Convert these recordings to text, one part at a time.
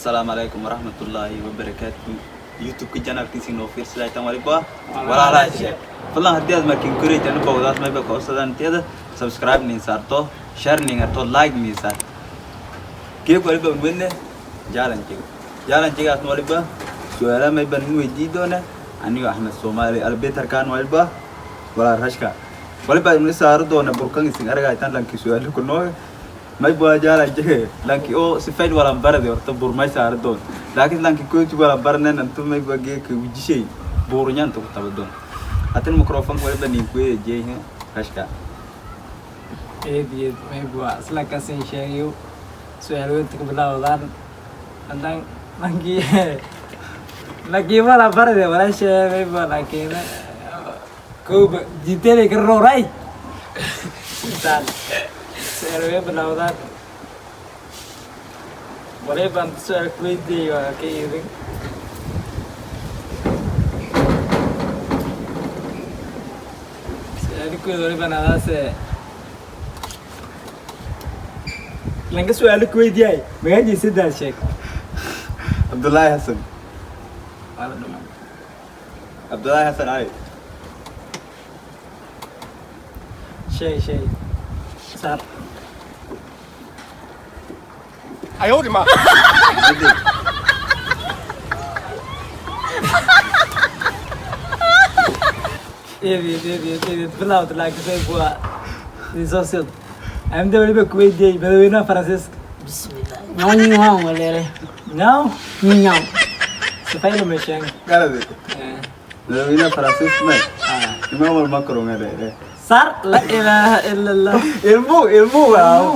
السلام عليكم ورحمة الله وبركاته. يوتيوب كجانا كيسي نوفير سلايتان وريبا ولا لا شيء. فلان هديت مركين كوري تانو بودات ما يبقى أصلاً تيدا سبسكرايب نيسارتو شير نيسارتو لايك نيسار. كيف وريبا منه جالن كيا اسمه وريبا سؤالا ما يبقى نوي جديدونه أنيو أحمد سومالي البيت أركان وريبا ولا رشكا وريبا من ساردونه بركان يسين أرجع يتان لانكي سؤال كنوه ما يبغى جالن كيا لانكي أو سفيد ولا مبرد يورتو برماي ساردون لكن لانكي كويت ولا برنن أنتم ما يبغى جيك وجشي بورنيا أنتم تبدون أتن ميكروفون وريبا نيكوي جيه رشكا دي ما يبغى أصلا كاسين شيء سؤال وين تقبله ودان عندك lagi malah bar deh malah sih lagi na kau jitte lagi rorai dan serve benar-benar boleh bantu soal kuis dia kayak ini soal kuis boleh benar sih lagi soal kuis dia mereka jadi dah cek Abdullah Hasan عبد الله حسن علي شيء صار 哎呦我的妈！ دي بلاو تلاقي زي بوا دي سوسيال عم دوري بكويت دي بدوينا فرانسيسك بسم الله نوني وان ولا ناو نيام سفايلو مشان قال ذي لو هنا فرانسيس ما إمام المكرون هذا صار لا إله إلا الله ilmu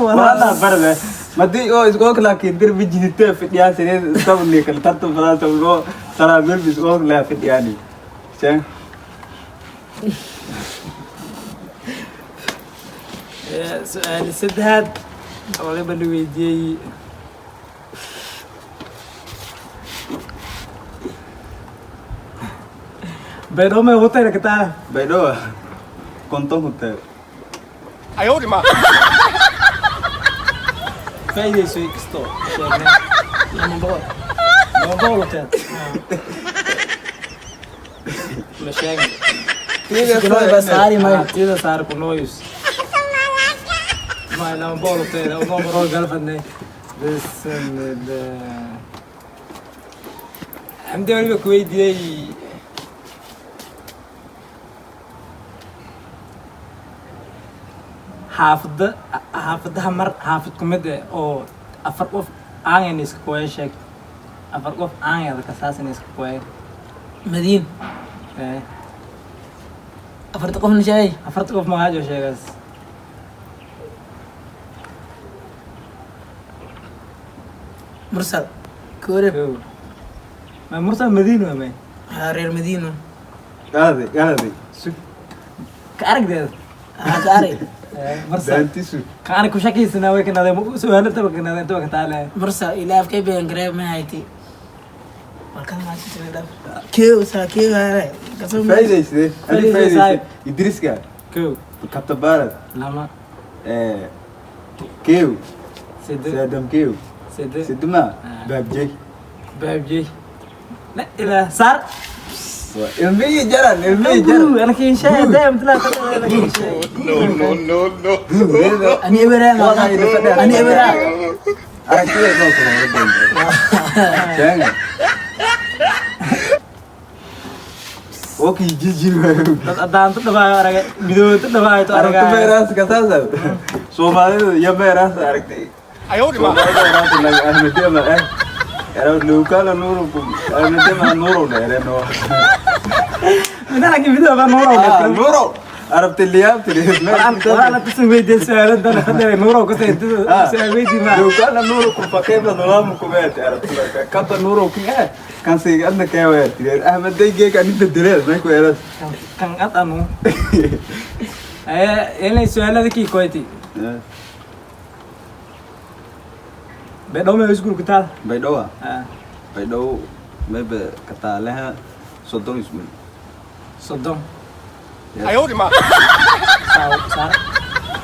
mana berbe mati oh isgok laki dir bijite fit ya sini sab ne kal tattu fara to go sara bil bisgok la fit yani sen سؤال سدهاد أولي بلويدي बेडो में होता है लगता है bedo kontong hotel 哎呦我的妈！ فايدة سوي كستو شيرنا انا بقول ما بقول كده مشاكل كنوي بس هاري ما تيجي صار كنويس ما لما بقول كده وما بروح قلبنا بس عندي ولا كويت دي حافظها مر حافظ كمدة أو أفرقف عين نسك كوي شك أفرقف عين هذا كساس نسك كوي مدين إيه افرتقف نشاي أفرقف ما هاجو شيء بس مرسل كورب كو ما مرسل مدينة ما هارير مدينة قال ذي كأرك ده هاري مرسل danti su كأنا كوشاكي سناوي كنا ده سؤال تبغى كنا ده تبغى تعالى مرسل إلى أفكي بين قريب ما هايتي والكلام ما تسمع كيو ساكيو هاري كسر faida ise ali Faida ise, faida ise idris ka كو kapta barat لما keu سد sadam keu سد siduma babjay بابجي لا إذا صار ilmi jaran أنا كين شيء دايم ثلاثة أنا كين شيء أنا إبراهيم أنا إبراهيم araki no ko jangan oke jiji Dan tu dah orang video tu dah itu araki orang meras kasasa somali ya meras araki 哎呦我的妈！ somali orang lagi ahmed dia mah era luka la nuru ahmed dia mah nuru ne no Mana lagi video apa noro nuru arab tiliab tiliab Orang tu semua dia sekarang dah nak ada noro kata itu saya video mah luka la nuru ku pakai la nolam ku bet arab kata nuru ki kan si anda kawe ahmed dia ge kan itu dire mai ku era kang anu ini soal lagi kau itu bedo me usgur kita bai doa bai do mai be kata leh sodong ismul sodong 哎呦我的妈！ sar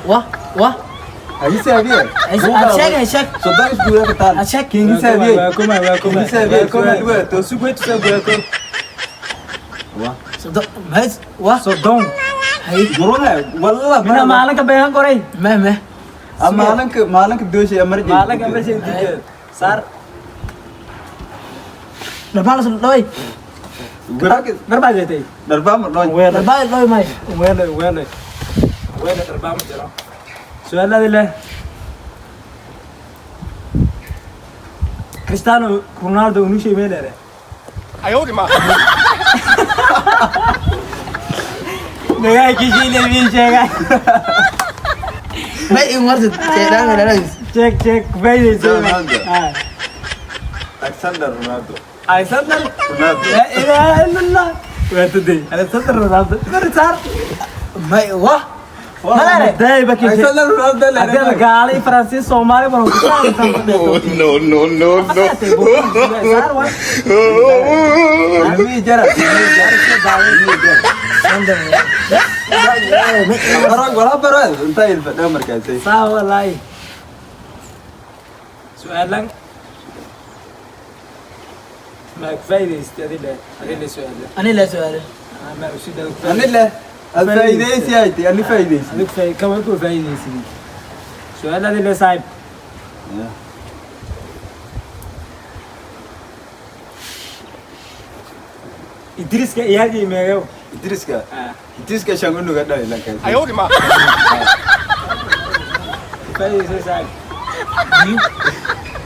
wah wah هاي سابيه هشك صدق اسبوع كتار هشك كينج سابيه Welcome. كينج سابيه كمان تو سوبر تو سابيه واه صدق مايز واه Sodom. هاي مرونا والله Mina malang ka bayang ko rin. ما مالك دوش يا مرجع Malang ka ba siya dito? Sar, دربان لوي darba dito eh. دربام نوي Wala. دربان لوي ماي Wala. Wala darba mo dito. Suwala nila. Cristiano Ronaldo unu siya melere. 哎呦我的妈！ Nagay kisi na bin siya ka. ما يمرت تيران ولا لا Check. Pwede siya. Ronaldo. Ah. Alexander Ronaldo Alexander. Ronaldo La ilaha illallah. Wala din. Alexander Ronaldo. Pero sar. ما واه Malare. Dai ba kisi. Alexander Ronaldo Ada gali Francis Somali baru kita No no no no. Ami jara Orang entah ilmu mereka sih. Sawa lai. Soal lang. Magfayda istedi le. Adile soal. انا لا سؤال Ama usida. Ani lah, الفايدة سيايتي اللي فايدة. Adik fay kamu ko fayda sini. Soal adile sahib. Idris ka iyagi meyo. Idris ka shangun juga dah hilang kan. 哎呦我的妈！ Fayda sahib.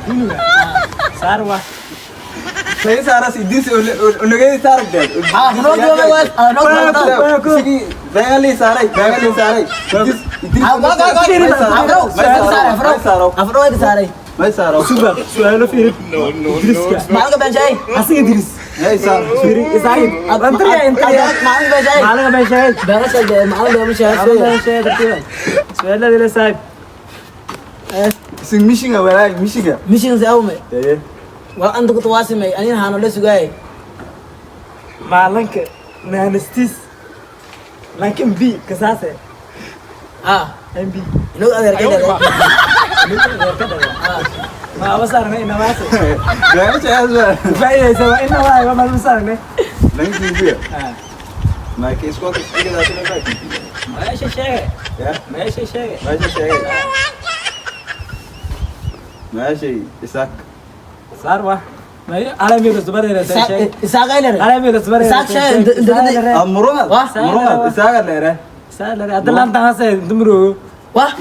Dulu ka. Sarwa. Saya saras Idris udah sarak deh. اه نروح نروح نروح Sini bengali sarai. Idris افرو هيك ساري ما sarak. Suba. Soal fi. No no Idris ka. no. ما عندك بن شيء Asing Idris. Hey sar. Firi sahib. Antri ya ما عندك بن شيء Malang ba siya? بن شيء ما عندك بن شيء Ano ba siya dito? Soal adile sahib. Sing mishinga wala mishinga. مشي زي أومي Eh. ولا أنت كنت واسمة أنا هانو لسه جاي Malang ka nanistis. Lakin B kasase. MB. إنه أنا 哎呦我的妈！ Ma abasar na inawase. Gaya saya asal. Fayda sa inaway ba malmasar na. Lang sibuk. Ah. Ma ke isko ke tiga dah sudah baik. May siya. Ya. May siya. Macam saya. Macam Isak. Sarwa. May alam mo gusto ba rin sa siya? إساق إلى Alam mo gusto ba rin? إساق شيء أنت Amurungan. Wah, Amurungan. Isak ada ya. Salari adalan tanga sa dumro. واه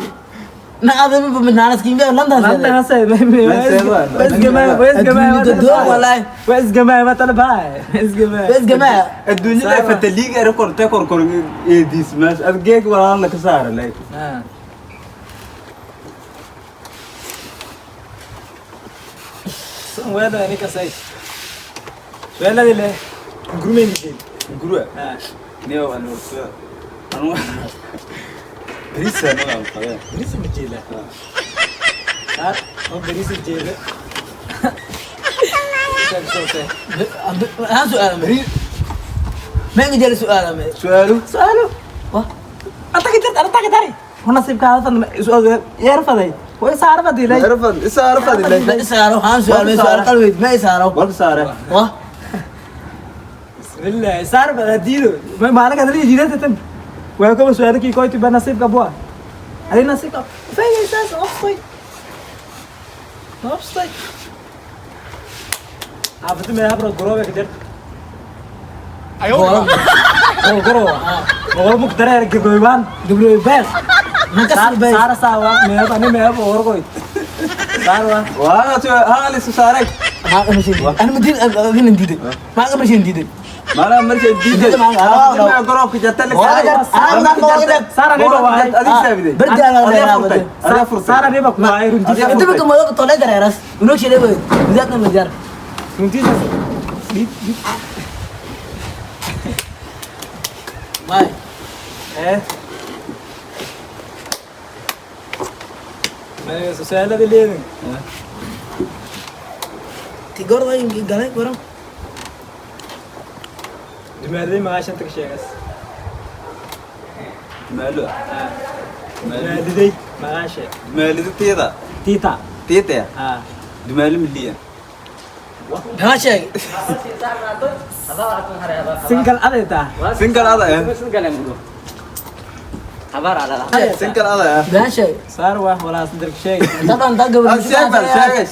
نعم من ناس كيم بيا لندن Lan tanga sa. Wes gamay. دور والله Wes gamay matalbay. Wes gamay. بس جماعة الدنيا لا فتليق ريكورد تكور ديس ماش أبجيك ولا لك صار لك. Ah. Wala ni kasay. Wala dile. Grumen ni. Guru. Ah. Neo anu tu. Anu. Berisa no anu kaya. Berisi mejela. Sar, berisi mejela. Saya. ها سؤال مريض ما يجي سؤال أمي Sualu. Soalu. واه Ata kita tadi. Nasib ka tan soal yarfa dai. Wai sar ba dilai. Arfan. Isa arfan ما dilai. يسارو ها سؤال ما يسارو قلبي ما يسارو Baru sare. واه Bismillah, sar ba dilo. Mai mala ka dali jira tan. Wai ko soal ki koi tu ba nasib ka buat. Ari nasib ka. Fai esas offside. Offside. Apa tu मैं अपना ग्रो में किधर 哎呦我的妈！ oh grow oh मुक्तर है कि कोई बात دبليو بس نكسر بس सारा सावा मैं अब और कोई सारा Wah, tu hal itu sare. ما أنا مشين أنا مدين أنا نديد ما أنا مشين نديد Mana mereka di. Itu memang Ah, ada. मैं गरो के जाता ले Wah, sare. ada orang सारा नहीं बाबा Adik saya bide. برجع على Ada fursa. सारा नहीं बाबा है रुंती أنت بكم ما تطلع دري راس ونوك شيء ده بزاتنا مجار रुंती ماي मैं सोशल दे ले تقول ده يمكن قالك ورم دماغي ما عشان تكشيغس Malu. ما دي ماشي دمالي تيدا تيتا تيتا ها دمالي مليان ما شيء سنجل أديتا سنجل هذا يا سنجل يقولوا خبر على سنجل هذا يا ما شيء صار ولا صدرك شيء طبعا تقبل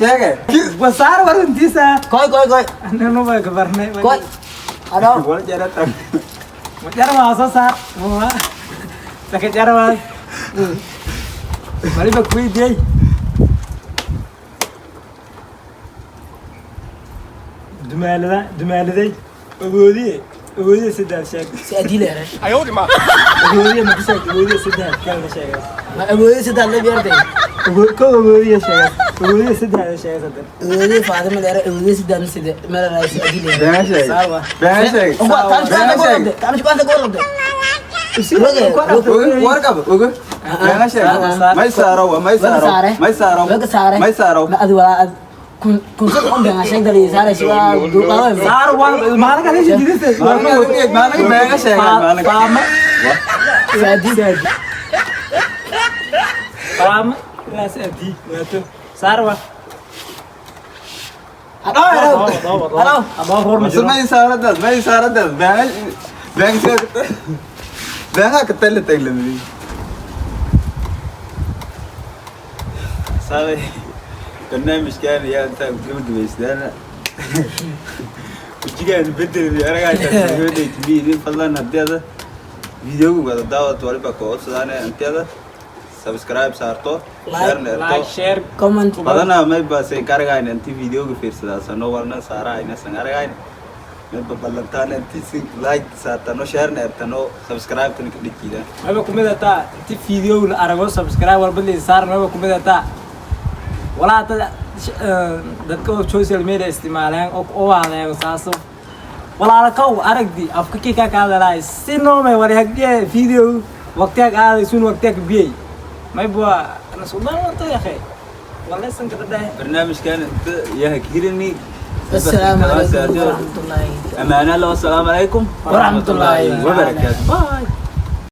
شاقة وصار ورنتيسا كوي أنا نوبا كبرنا كوي أنا ولا جرت Macam apa sah? Mau sakit cara mas? Mari bakui dia. Dumela dia. Ubudi sedar syak. سأدي له أيوة ما Ubudi macam syak. Ubudi sedar kalau syak. ما أبوي سيد الله بيرده Kau ubudi syak. Ubudi sedar syak sedar. أبوي فاطمة له أبوي سيد الله سيد ما له سأدي له بهاشك Sawa. بهاشك هو تعال شو أنت قرب ورقة بهاشك ما يساروا ما يساروا ما أدي ولا كن صدق عم بيعمل شيء دليل سارة شو دوقة Sar wang mana kan ini jadi mana بهاشك Paham? سأدي Paham? Lah sedi. Itu. Sarwa. Halo. Abah hormat. بس ما يسار ده بهاشك كتلت تقلب صافي كنا مشكلة يا أنت قبل بس ده وجينا نبدل أنا قاعد أقول لك تبي فلان نبدأ هذا فيديو بعد دعوة ولا بقول صدقني أنت هذا سبسكرايب صارتو شير Like, نرتو share. كومنت بدنا ما يبغى سكارة أنت فيديو كفير صدا سنو ورنا سارا إنا سنغارة मैं बल्लता ने तीसरी लाइक साता no share ने तनो सब्सक्राइब तने क्लिक किया Apa kumeda ta ti video arago subscribe wal bali sar no kumeda ta wala ta dadka social media isticmaalaan oo waaleen saaso wala la kaw aragdi afka ki ka kaadalay sino me wari hagge video waqtiga aaday sun waqtiga biyay may bua ana sudan waqti ya khay wala san kada dah برنامج كان يا كيرني السلام عليكم ورحمة الله أمانة الله والسلام عليكم ورحمة الله وبركاته باي